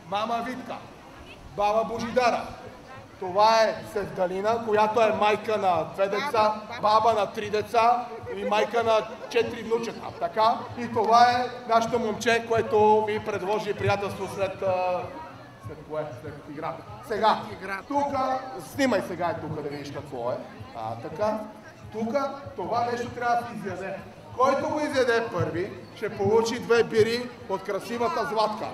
Мама Витка, баба Божидара. Това е Севдалина, която е майка на 2 деца, баба на 3 деца и майка на 4 внучета. Така? И това е нашето момче, което ми предложи приятелство след играта. Сега, тук, снимай сега тук да видиш какво е. Така. Тук това нещо трябва да се изяде. Който го изяде първи, ще получи 2 бири от красивата Златка.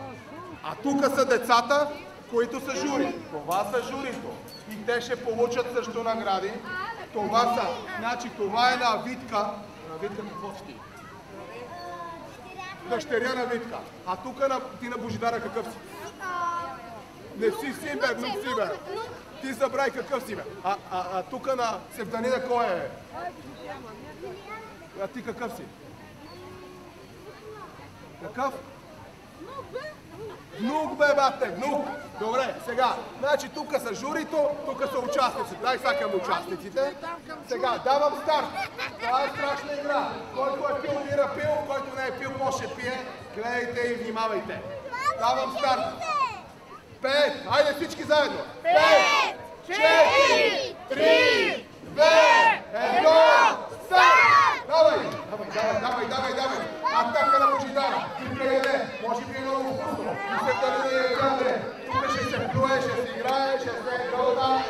А тук са децата, които са жури. Това са журито. И те ще получат също награди. Това са, значи това е на Витка. На Витка какво си ти? Дъщеря на Витка. А тук ти на Божидара какъв си? Не си си, бе, внук си, бе. Ти забрави какъв си, бе. А тук на Севданина кой е? А ти какъв си? Какъв? Внук, бе, бате, внук. Добре, сега. Значи тук са журито, тук са участниците. Дай сега към участниците. Сега, давам старт. Това е страшна игра. Който е пил, бира пил, който не е пил, може пие. Гледайте и внимавайте. Давам старт. 5, хайде всички заедно. 5, 4, 3, 2, 1, старт! Давай! Атака на Божидара. Ти прегаде. Може би е много вкусно. И се дали да играе. Тук ще се плюе, ще се играе, ще се гълда.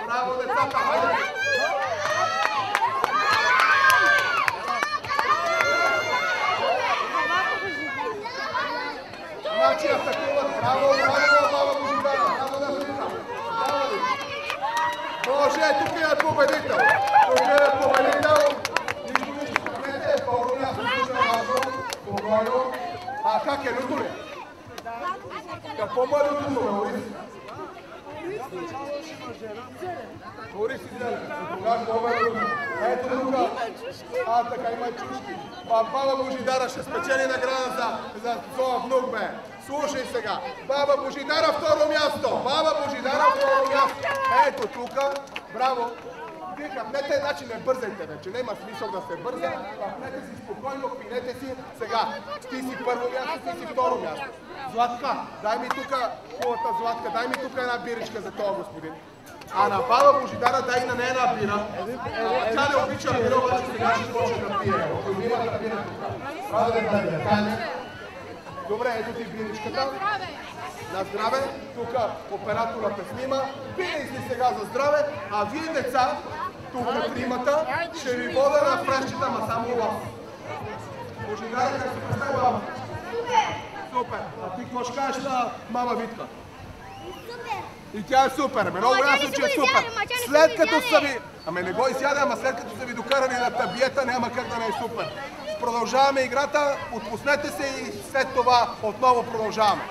Браво, децата! Хайде! Значи атакуват. Браво, баба Божидара. Браво да влиза. Браво ви. Може, тук е победител. Тук е победител. Как е люто ли? Какво му е люто, бе, Орис? Орис и зелен. Какво е люто? Ето тук. Така има чушки. Баба Божидара ще спечели награда за своя внук, бе. Слушай сега. Баба Божидара второ място. Баба Божидара второ място. Ето тук. Браво. Хапнете, значи не бързайте вече, няма смисъл да се бърза, хапнете си спокойно, пинете си. Сега, ти си първо място, ти си второ място. Златка, дай ми тук, хубавата Златка, дай ми тук една биричка за този господин. А на баба Божидара дай на нея една бира. Тя не обича бира, обаче сега ще почне да пие. Любимата бира тук. Правда да бира. Добре, ето ти биричката. На здраве, тук операторът те снима. Пие си сега за здраве, а вие деца, тук тримата, ще ви вода на фрещите, ама само вас. Божидара, как се представи баба? Супер! А ти какво ще кажеш на мама Витка? Супер! И тя е супер, много ясно, че е супер. След като са ви... Ами не го изяде, ама след като са ви докарали на табиета, няма как да не е супер. Продължаваме играта, отпуснете се и след това отново продължаваме.